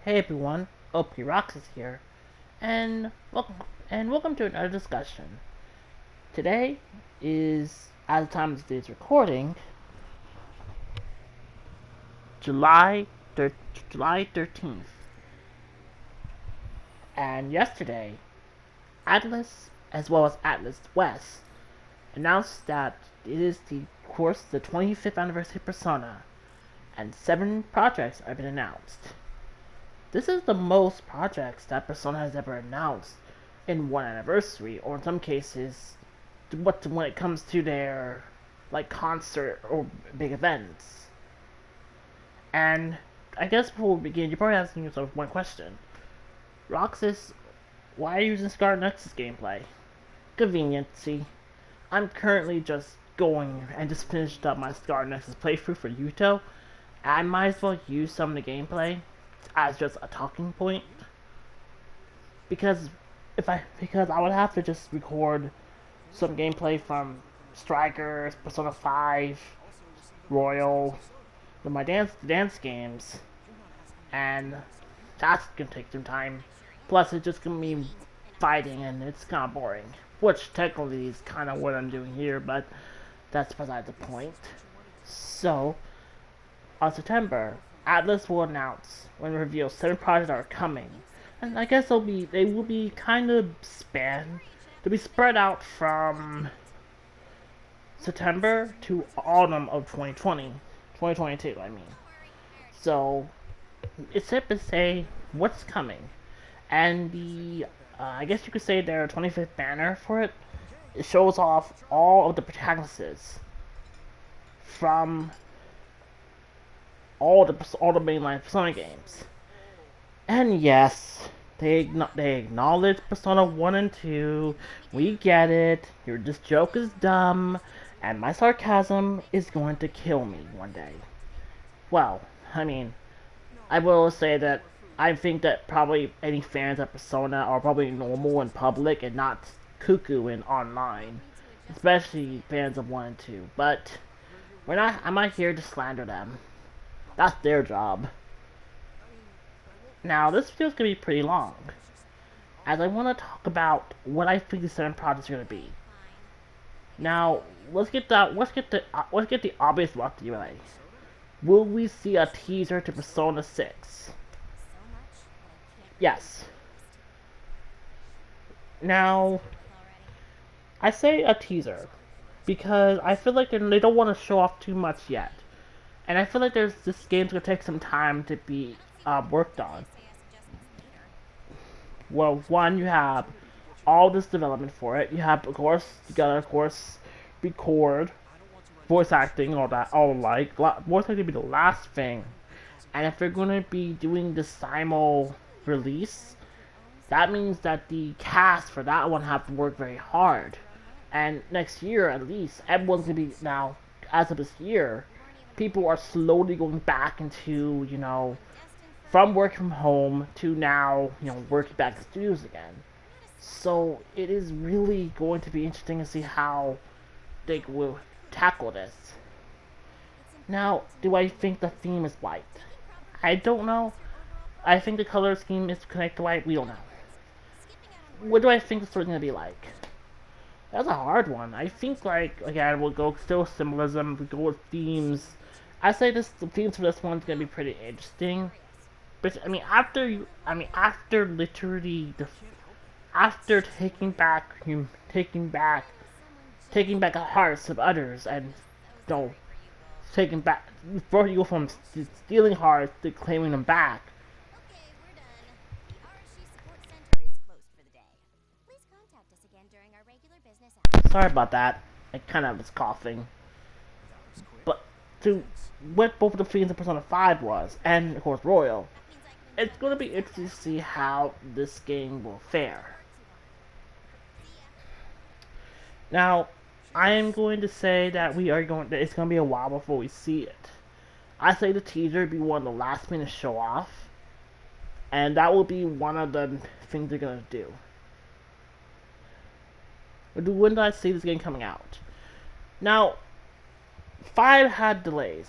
Hey everyone, OP Roxas here, and welcome to another discussion. Today is, at the time of today's recording, July July 13th, and yesterday, Atlas as well as Atlas West announced that it is the 25th anniversary of Persona, and 7 projects have been announced. This is the most projects that Persona has ever announced in one anniversary, or in some cases, when it comes to their concert or big events. And I guess before we begin, you're probably asking yourself one question: Roxas, why are you using Scarlet Nexus gameplay? Conveniency. I'm currently just going and just finished up my Scarlet Nexus playthrough for Yuto. I might as well use some of the gameplay as just a talking point, because I would have to just record some gameplay from Strikers, Persona 5, Royal, with my dance games, and that's gonna take some time. Plus, it's just gonna be fighting, and it's kind of boring. Which technically is kind of what I'm doing here, but that's beside the point. So, on September, Atlas will announce when reveal 7 projects are coming, and I guess they will be kind of to be spread out from September to autumn of 2022. I mean, so it's safe to say what's coming, and I guess you could say their 25th banner for it. It shows off all of the protagonists from all the mainline Persona games. And yes, they acknowledge Persona 1 and 2. We get it. This joke is dumb, and my sarcasm is going to kill me one day. Well, I mean, I will say that I think that probably any fans of Persona are probably normal in public and not cuckoo in online, especially fans of 1 and 2. But I'm not here to slander them. That's their job. Now, this video is going to be pretty long, as I want to talk about what I think the 7 projects are going to be. Now, let's get the obvious out the way. Will we see a teaser to Persona 6? Yes. Now, I say a teaser because I feel like they don't want to show off too much yet. And I feel like this game's gonna take some time to be worked on. Well, one, you have all this development for it. You gotta record voice acting, all that, voice acting be the last thing. And if they're gonna be doing the simul release, that means that the cast for that one have to work very hard. And next year, at least, everyone's gonna be now. As of this year, people are slowly going back into, from work from home to now, working back in studios again. So it is really going to be interesting to see how they will tackle this. Now, do I think the theme is white? I don't know. I think the color scheme is connected to white. We don't know. What do I think the story's going to be like? That's a hard one. I think, again, we'll go still symbolism, we'll go with themes. I say the themes for this one's gonna be pretty interesting, but after taking back the hearts of others, and taking back before you go from stealing hearts to claiming them back. Sorry about that. I kind of was coughing. But to what both of the themes of Persona 5 was, and of course Royal, it's going to be interesting to see how this game will fare. Now, I am going to say that it's going to be a while before we see it. I say the teaser would be one of the last things to show off, and that will be one of the things they're going to do. When do I see this game coming out? Now, 5 had delays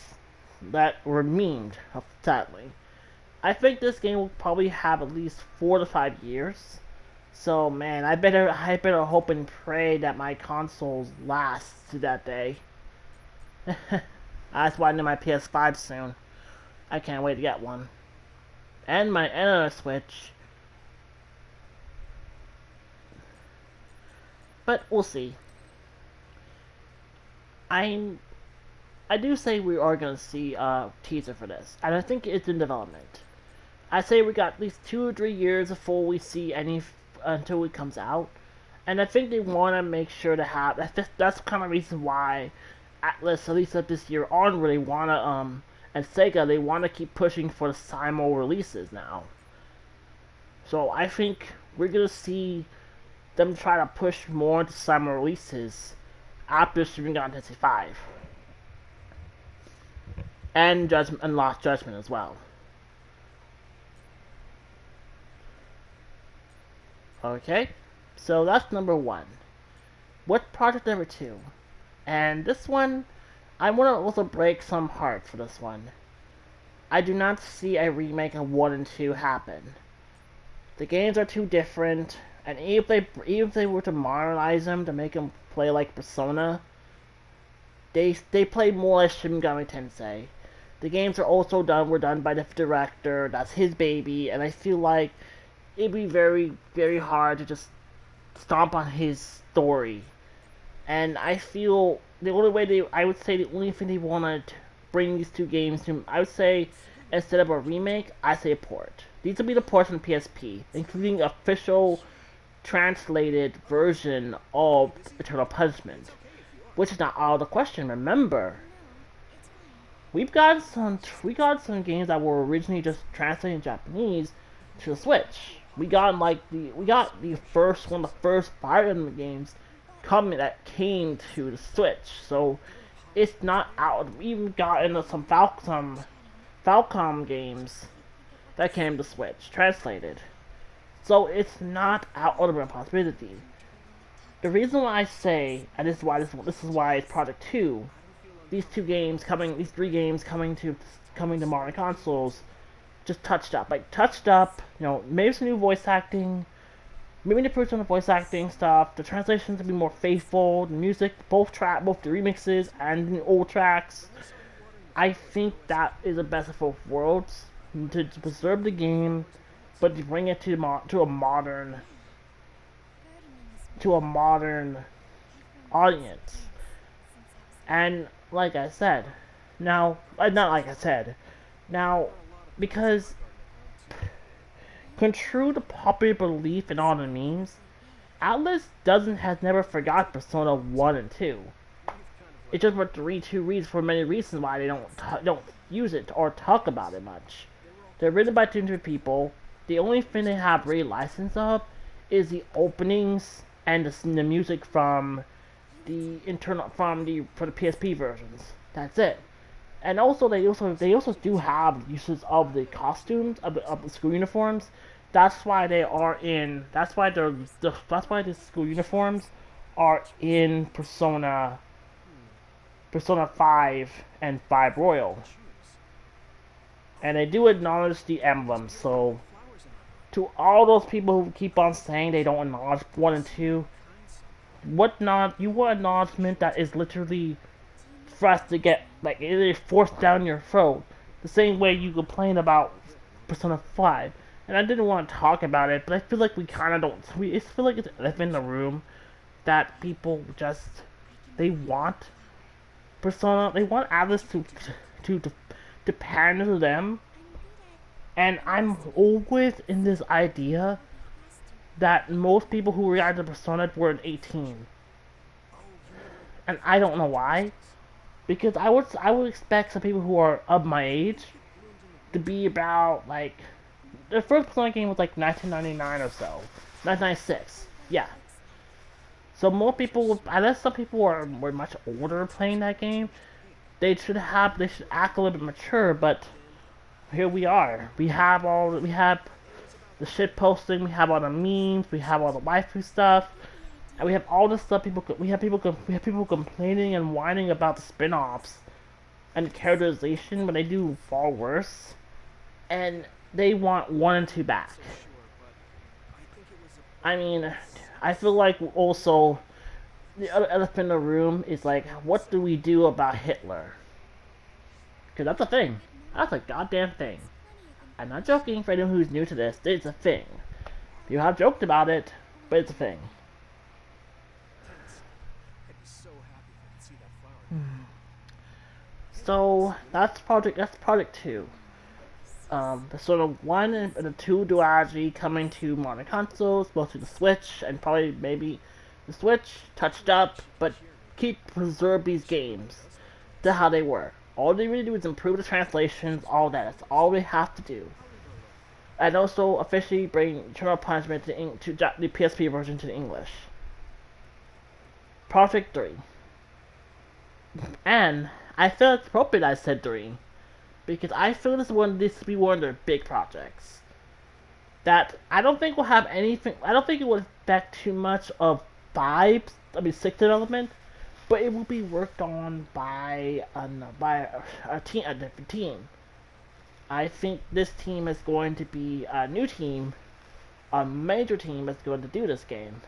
that were memed, sadly. I think this game will probably have at least 4 to 5 years. So man, I better hope and pray that my consoles last to that day. That's why I need my PS5 soon. I can't wait to get one. And my another Switch. But we'll see. I do say we are gonna see a teaser for this, and I think it's in development. I say we got at least 2 or 3 years before we see any until it comes out, and I think they want to make sure to have that's kind of the reason why Atlas, at least at this year on, really wanna and Sega, they want to keep pushing for the simul releases now. So I think we're gonna see them try to push more into simul releases after Super Fantasy 5 and Lost Judgment as well. Okay, so that's number 1. What project number 2? And this one, I want to also break some hearts for this one. I do not see a remake of 1 and 2 happen. The games are too different, and even if they were to modernize them to make them play like Persona, they play more like Shin Megami Tensei. The games were done by the director. That's his baby, and I feel like it'd be very, very hard to just stomp on his story. And I feel the only way I would say the only thing they want to bring these two games to, I would say, instead of a remake, I say a port. These will be the ports on PSP, including official translated version of Eternal Punishment, which is not out of the question. Remember, we got some games that were originally just translated in Japanese to the Switch. We got the first Fire Emblem games that came to the Switch. So it's not out. We even got into some Falcom games that came to Switch translated. So it's not out of the possibility. The reason why I say, and this is why it's Project 2, these 3 games coming to modern consoles, just touched up, maybe some new voice acting, maybe they put some voice acting stuff, the translations to be more faithful, the music, both the remixes and the old tracks. I think that is the best of both worlds, to preserve the game, but to bring it to a modern audience. And like I said, because contrary to popular belief and all the memes, Atlas has never forgot Persona 1 and 2. It's just for many reasons why they don't use it or talk about it much. They're written by 200 people. The only thing they have really license of is the openings and the music from the for the PSP versions. That's it. And also they also do have uses of the costumes of the school uniforms. That's why the school uniforms are in Persona 5 and 5 Royal. And they do acknowledge the emblems, so to all those people who keep on saying they don't acknowledge 1 and 2, you want acknowledgement that is literally for us to get, like, it is forced down your throat, the same way you complain about Persona 5. And I didn't want to talk about it, but I feel like we kind of don't. I feel like it's an elephant in the room that people just, they want Persona, they want Atlas to pander to them. And I'm always in this idea that most people who react to Persona were 18. And I don't know why. Because I would expect some people who are of my age to be about, like, the first Persona game was like 1999 or so. 1996. Yeah. So more people, unless some people were much older playing that game, they should act a little bit mature, but here we are. We have the shit posting, we have all the memes, we have all the waifu stuff, and we have all this stuff. We have people complaining and whining about the spin-offs and the characterization when they do far worse. And they want 1 and 2 back. I mean, I feel like also the other elephant in the room is like, what do we do about Hitler? Because that's a thing. That's a goddamn thing. I'm not joking for anyone who's new to this. It's a thing. You have joked about it, but it's a thing. So that's project 2. The sort of 1 and the 2 duology coming to modern consoles, mostly the Switch, and probably maybe the Switch touched up, but preserve these games to how they were. All they really do is improve the translations, all that. That's all they have to do. And also officially bring Eternal Punishment to the PSP version to the English. Project 3. And I feel it's appropriate I said 3. Because I feel this to be one of their big projects. That I don't think will have anything. I don't think it will affect too much of 6 development, but it will be worked on by a different team. I think this team is going to be a new team, a major team that's going to do this game,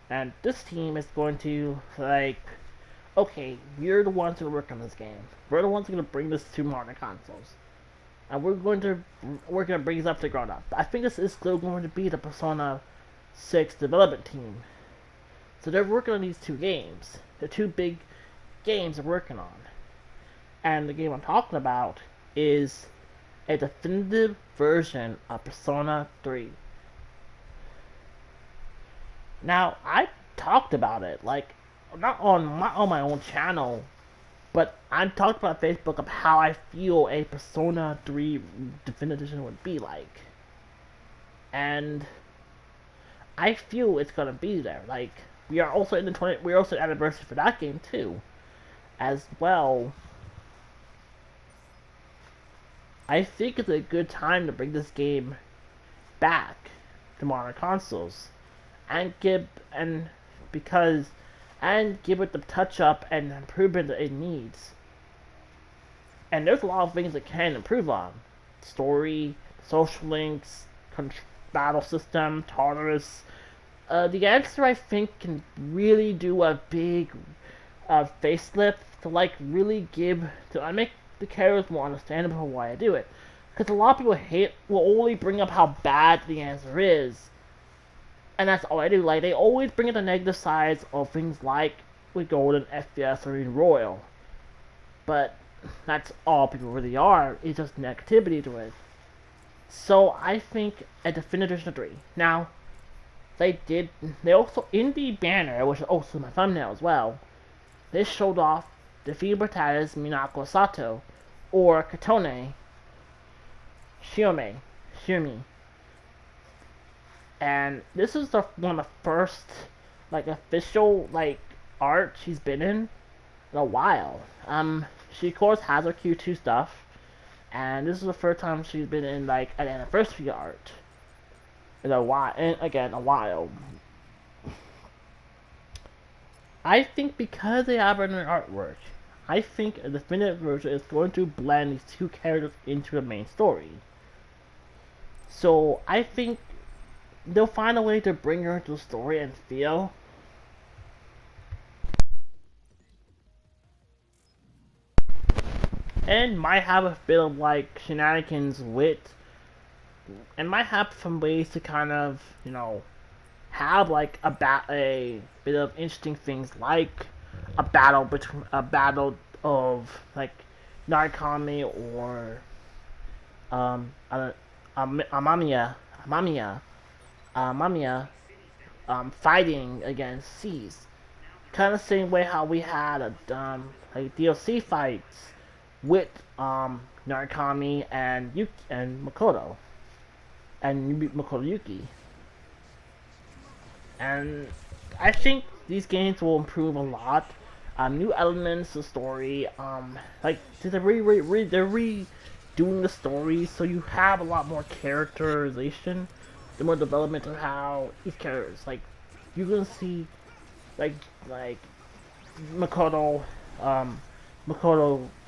and this team is going to okay, we're the ones who work on this game. We're the ones who are going to bring this to modern consoles. And we're going to bring this up to grown up. I think this is still going to be the Persona 6 development team. So they're working on these 2 games. The 2 big games they're working on. And the game I'm talking about is a definitive version of Persona 3. Now, I talked about it, not on my own channel, but I talked about Facebook of how I feel a Persona 3 Definitive Edition would be like. And I feel it's gonna be there. We are also we're also anniversary for that game too, as well. I think it's a good time to bring this game back to modern consoles, and give it the touch up and improvement that it needs. And there's a lot of things it can improve on: story, social links, battle system, tolerance. The answer, I think, can really do a big facelift to really make the characters more understandable why I do it. Because a lot of people will only bring up how bad the answer is, and that's all I do. They always bring up the negative sides of things like with Golden, FPS, or even Royal. But that's all people really are. It's just negativity to it. So I think a Definitive Edition 3. Now, they also, in the banner, which is also my thumbnail as well, they showed off the female protagonist Minako Sato, or Katone Shiomi. And this is one of the first official art she's been in a while. She of course has her Q2 stuff, and this is the first time she's been in an anniversary art in a while. I think because they have her in their artwork, I think a definitive version is going to blend these 2 characters into the main story. So I think they'll find a way to bring her into the story and feel. And might have a bit of shenanigans wit, and might have some ways to kind of, have a bit of interesting things, like a battle of Narukami or Mamiya fighting against Seas. Kind of same way how we had DLC fights with Narukami and Makoto Yuki. And I think these games will improve a lot. New elements to the story. They're redoing the story, so you have a lot more characterization, the more development of how these characters. You're gonna see, Makoto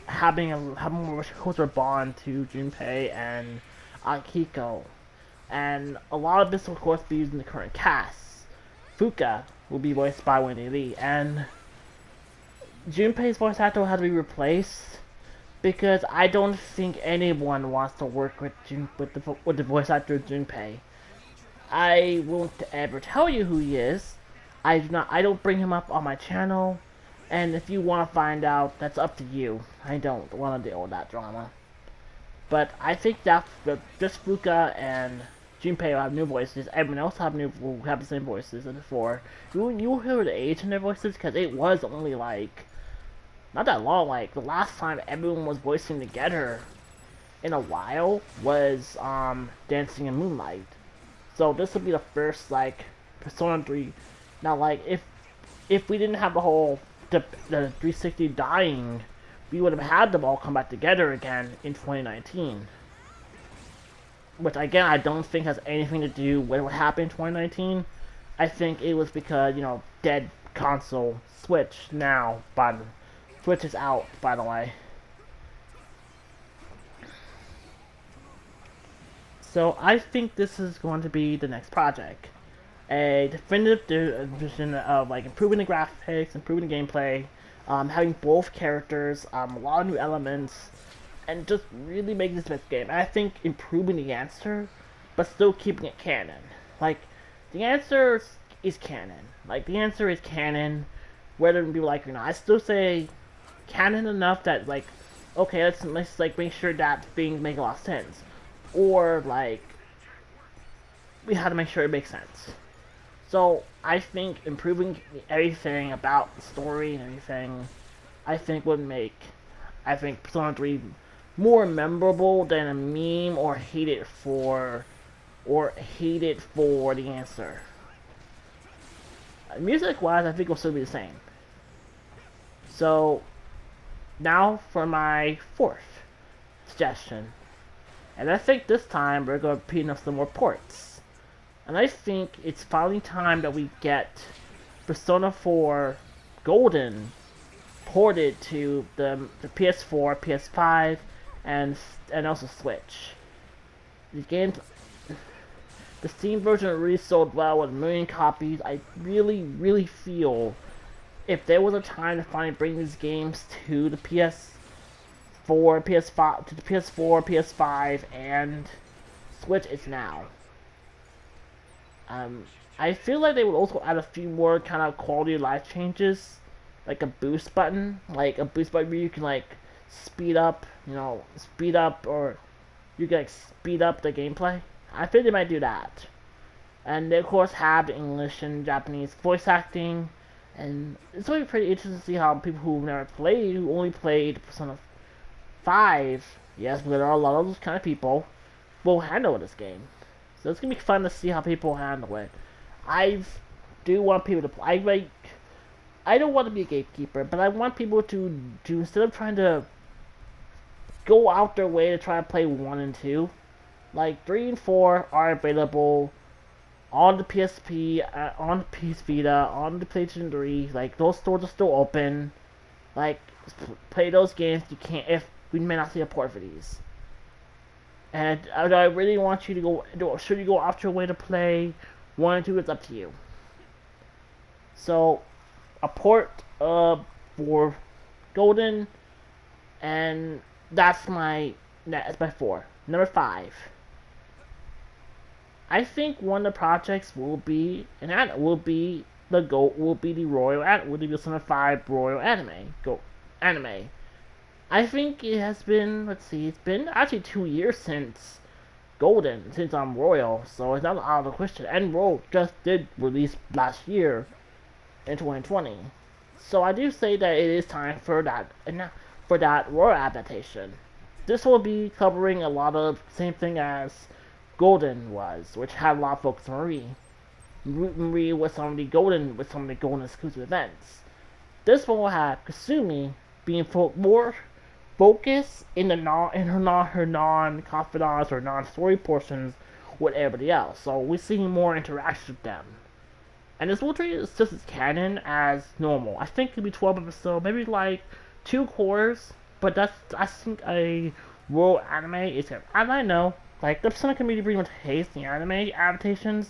having a more closer bond to Junpei, and Akiko. And a lot of this will of course be using the current cast. Fuka will be voiced by Wendy Lee, and Junpei's voice actor will have to be replaced because I don't think anyone wants to work with the voice actor Junpei. I won't ever tell you who he is. I don't bring him up on my channel, and if you want to find out, that's up to you. I don't want to deal with that drama. But I think that just Fuka and Junpei will have new voices. Everyone else will have the same voices as before. You'll hear the age in their voices because it was only like not that long. Like the last time everyone was voicing together in a while was Dancing in Moonlight. So this will be the first like Persona 3. Now like if we didn't have the 360 dying, we would have had them all come back together again in 2019. Which again I don't think has anything to do with what happened in 2019. I think it was because, you know, dead console Switch now, but Switch is out, by the way. So I think this is going to be the next project. A definitive vision of like improving the graphics, improving the gameplay, having both characters, a lot of new elements, and just really making this best game. And I think improving the answer, but still keeping it canon. Like, the answer is canon. Like, the answer is canon, whether people like it or not. I still say canon enough that, like, okay, let's like, make sure that things make a lot of sense. Or, like, we have to make sure it makes sense. So, I think improving everything about the story and everything, I think would make, Persona 3 more memorable than a meme or hated for the answer. Music-wise, I think it'll still be the same. So, now for my fourth suggestion. And I think this time we're going to be enough some more ports. And I think it's finally time that we get Persona 4 Golden ported to the PS4, PS5, and also Switch. The Steam version really sold well with 1 million copies. I really feel if there was a time to finally bring these games to the PS4, PS5, and Switch, it's now. I feel like they would also add a few more kind of quality of life changes, like a boost button, where you can like speed up, or you can like speed up the gameplay. I think they might do that. And they of course have English and Japanese voice acting, and it's going to be pretty interesting to see how people who only played Persona 5, yes, there are a lot of those kind of people, will handle this game. So it's going to be fun to see how people handle it. I do want people to play. I don't want to be a gatekeeper, but I want people to instead of trying to go out their way to try to play 1 and 2, like 3 and 4 are available on the PSP, on the PS Vita, on the PlayStation 3. Like, those stores are still open. Like, play those games. You can't, if we may not see a port for these. And I really want you to go. Should you go out your way to play 1 and 2? It's up to you. So, a port for Golden, and that's my 4. Number 5. I think one of the projects will be the Persona 5 Royal anime. I think it has been, it's been actually 2 years since I'm Royal, so it's not out of the question. And Royal just did release last year in 2020. So I do say that it is time for that Royal adaptation. This will be covering a lot of the same thing as Golden was, which had a lot of focus on Marie. Marie with some of the Golden exclusive events. This one will have Kasumi being more focused in her non-confidants or non-story portions with everybody else. So we're seeing more interaction with them. And this will treat it just as canon as normal. I think it'll be 12 episodes, maybe like 2 quarters, but I think a Royal anime is good. And I know Like, the Persona community pretty much hates the anime adaptations,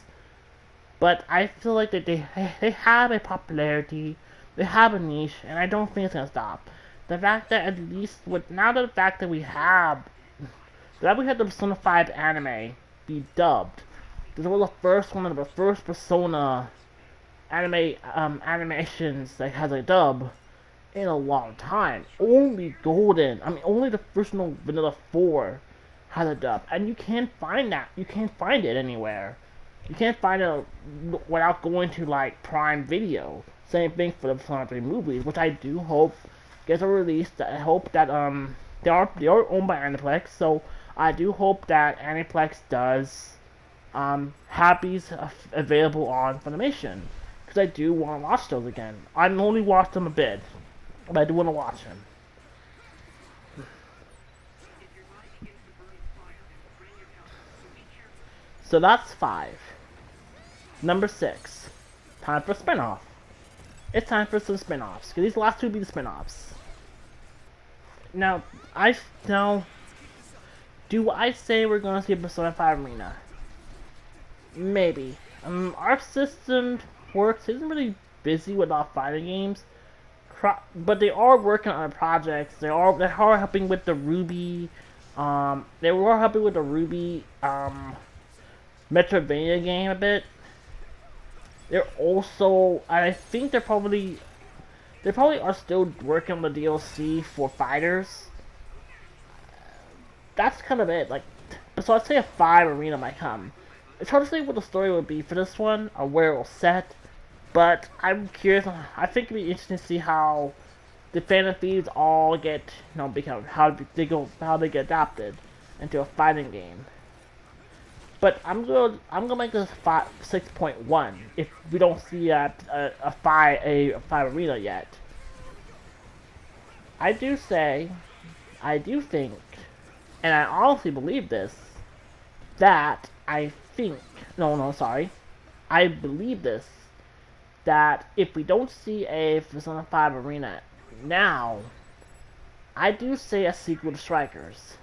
but I feel like that they have a popularity, they have a niche, and I don't think it's gonna stop. The fact that at least with now the fact that we have the Persona 5 anime be dubbed. This was the first one of the first Persona animations that has a dub in a long time. Only only the original Vanilla 4 has a dub, and you can't find that. You can't find it anywhere. You can't find it without going to like Prime Video. Same thing for the Persona 3 movies, which I do hope gets a release. I hope that they are owned by Aniplex, so I do hope that Aniplex does have these available on Funimation, because I do want to watch those again. I've only watched them a bit, but I do want to watch them. So that's 5. Number 6. Time for spinoff. It's time for some spinoffs, because these last two will be the spinoffs. Now, do I say we're gonna see a Persona 5 Arena? Maybe. Our system works isn't really busy with our fighting games, but they are working on projects. They are helping with the Ruby. They were helping with the Ruby Metroidvania game a bit. They're also, I think they probably are still working on the DLC for Fighters. That's kind of it. Like, so I'd say a 5 Arena might come. It's hard to say what the story would be for this one or where it will set, but I'm curious. I think it'd be interesting to see how the fan feeds all get, become how they get adapted into a fighting game. But I'm gonna make this 6.1 if we don't see a 5 Arena yet. I do think, and I honestly believe this, that I believe this, that if we don't see a Persona 5 Arena now, I do say a sequel to Strikers.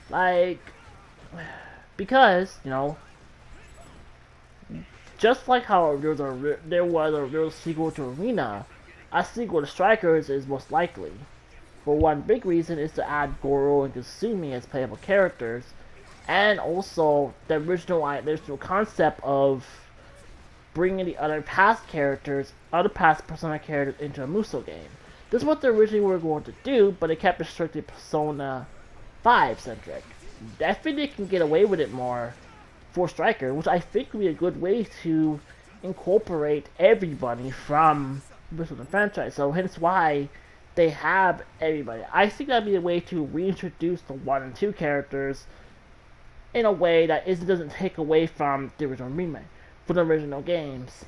Like, because, just like how there was a real sequel to Arena, a sequel to Strikers is most likely. For one big reason is to add Goro and Kasumi as playable characters, and also the original concept of bringing the other past Persona characters into a Musou game. This is what they originally were going to do, but they kept it strictly Persona 5 centric. I think they can get away with it more for Striker, which I think would be a good way to incorporate everybody from the Persona franchise. So hence why they have everybody. I think that'd be a way to reintroduce the 1 and 2 characters in a way that doesn't take away from the original remake, from the original games.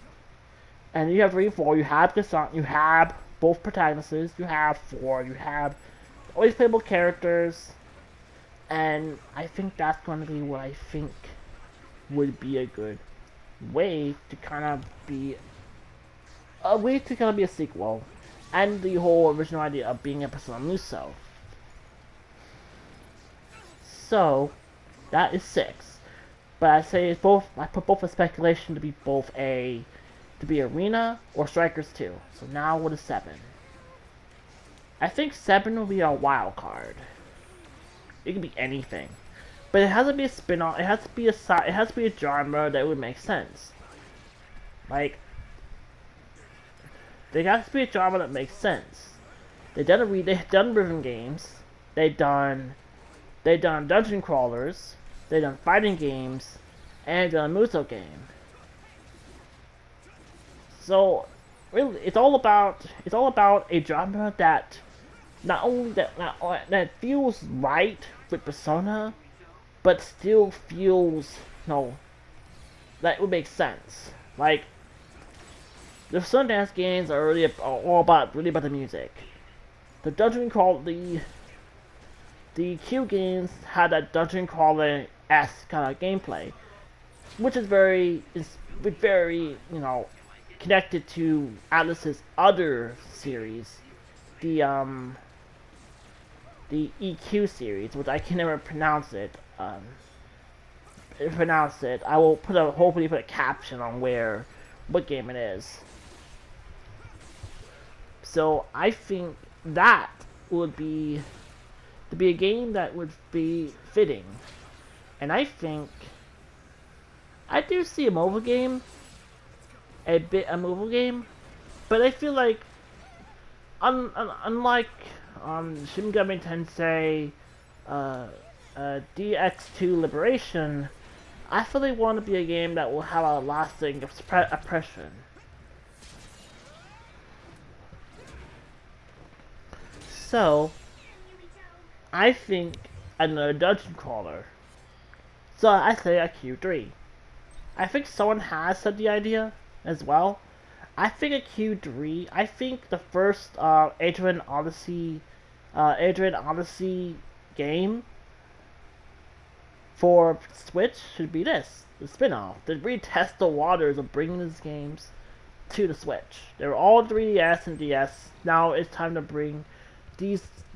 And you have 3 and 4, you have both protagonists, you have 4, you have always playable characters, and I think that's going to be what I think would be a good way to kind of be a sequel, and the whole original idea of being a Persona Musou. So that is 6, but I say it's both. I put both a speculation to be Arena or Strikers 2. So now what is 7? I think 7 will be a wild card. It could be anything, but it has to be a spin-off. It has to be a genre that would make sense. Like, there has to be a genre that makes sense. They've done rhythm games. They've done dungeon crawlers. They've done fighting games, and done a Musou game. So really, it's all about a genre that that feels right with Persona, but still feels that would make sense. Like, the Sundance games are really all about the music. The dungeon crawl the Q games had that dungeon crawler-esque kind of gameplay, which is very connected to Atlus's other series, the the EQ series, which I can never pronounce it. I will hopefully put a caption on what game it is. So I think that would be to be a game that would be fitting, and I think I do see a mobile game, a mobile game, but I feel like unlike Shin Megami Tensei DX2 Liberation, I feel they want to be a game that will have a lasting impression. So, I think another dungeon crawler. So I say a Q3. I think someone has said the idea as well. I think a Q3. I think the first Adrian Odyssey game for Switch should be this, the spin-off. To retest the waters of bringing these games to the Switch. They were all 3DS and DS. Now it's time to bring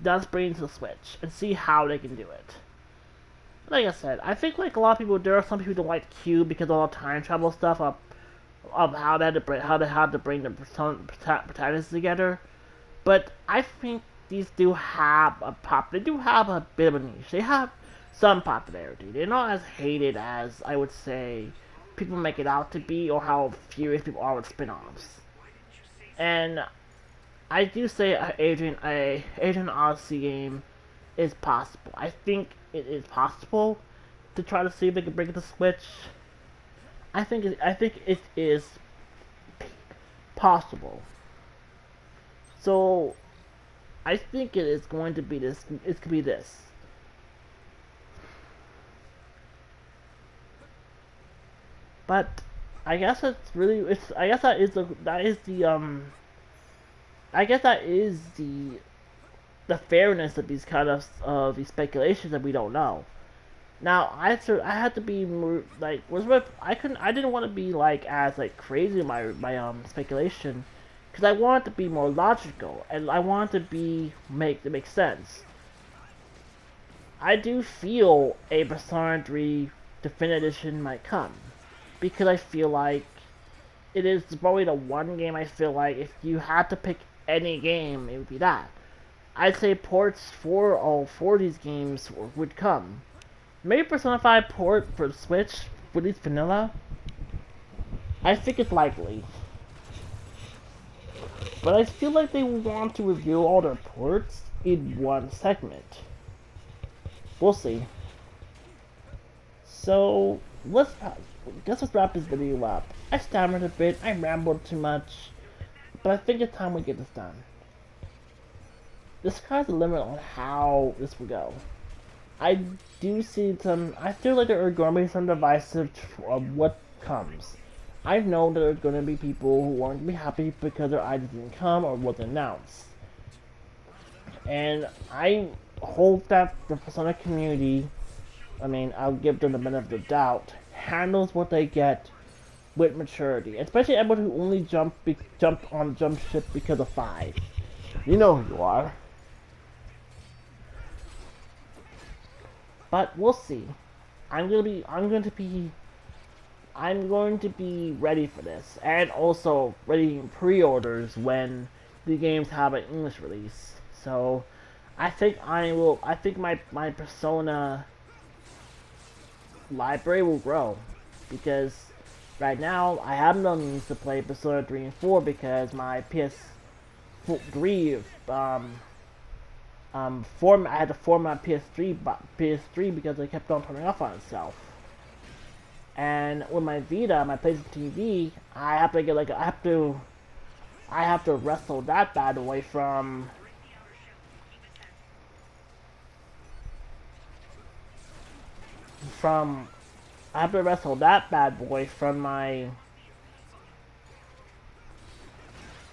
let's bring it to the Switch and see how they can do it. Like I said, I think like a lot of people, there are some people who don't like Q because of all the time travel stuff of how they had to bring the protagonists together. But I think these do have they do have a bit of a niche. They have some popularity. They're not as hated as I would say people make it out to be, or how furious people are with spin-offs. And I do say Adrian Odyssey game is possible. I think it is possible to try to see if they can bring it to Switch. I think it is possible. So I think it is going to be this. It could be this. But I guess it's really. I guess that is the. I guess that is the fairness of these kind of these speculations that we don't know. Now I had to be more like I didn't want to be like as like crazy in my speculation, because I wanted to be more logical and I wanted to make sense. I do feel a Persona 3 Definitive Edition might come, because I feel like it is probably the one game I feel like if you had to pick any game, it would be that. I'd say ports for all four of these games would come. Maybe Persona 5 port for the Switch, at least vanilla. I think it's likely. But I feel like they want to reveal all their ports in one segment. We'll see. So, let's wrap this video up. I stammered a bit, I rambled too much, but I think it's time we get this done. The sky's the limit on how this will go. I do see I feel like there are going to be some divisive of what comes. I know there's going to be people who aren't going to be happy because their ID didn't come or wasn't announced. And I hope that the Persona community, I'll give them the benefit of the doubt, handles what they get with maturity. Especially everyone who only jumped on the jump ship because of 5. You know who you are. But we'll see. I'm going to be ready for this, and also ready in pre-orders when the games have an English release. So I think my Persona library will grow, because right now I have no means to play Persona 3 and 4 because my PS3 I had to format PS3 because it kept on turning off on itself. And with my Vita, my PlayStation TV, I have to wrestle that bad boy from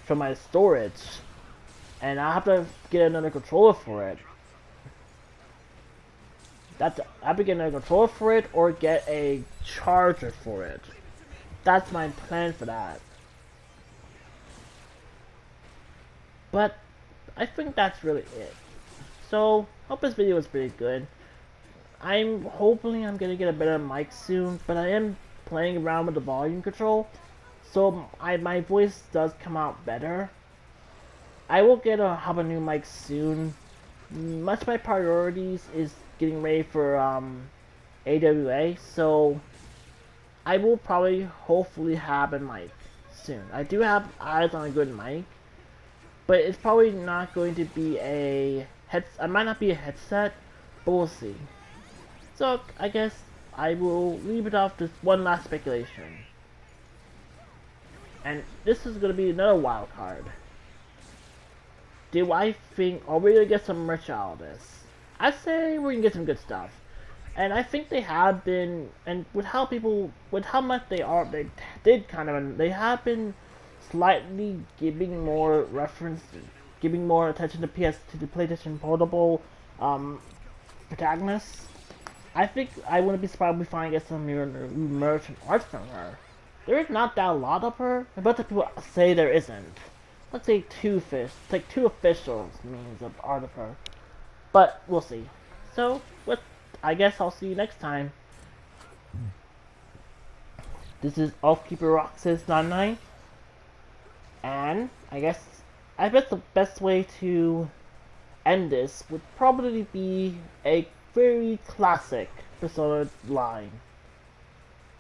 my storage. And I have to get another controller for it. I have to get another controller for it, or get a charger for it. That's my plan for that. But I think that's really it. So Hope this video was pretty good. I'm hoping I'm gonna get a better mic soon, but I am playing around with the volume control, so my voice does come out better. I will have a new mic soon. Much of my priorities is getting ready for AWA, so I will probably hopefully have a mic soon. I do have eyes on a good mic, but it's probably not going to be a I might not be a headset, but we'll see. So I guess I will leave it off to one last speculation. And this is going to be another wild card. Do I think, are we going to get some merch out of this? I say we're going to get some good stuff. And I think they have been, and with how much they have been slightly giving more giving more attention to to the PlayStation Portable protagonists. I think I wouldn't be surprised if we finally get some merch and art from her. There is not that a lot of her, and but the people say there isn't. Let's say two officials means of art of her. But we'll see. So, I guess I'll see you next time. This is Oathkeeper Roxas 99. And I bet the best way to end this would probably be a very classic Persona line.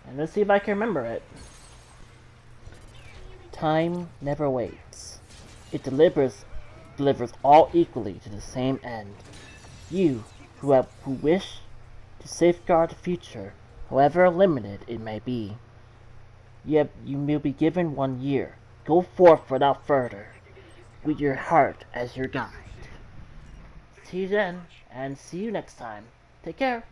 And let's see if I can remember it. Time never waits. It delivers all equally to the same end. You, who wish to safeguard the future, however limited it may be. You will be given 1 year. Go forth without further, with your heart as your guide. See you then, and see you next time. Take care.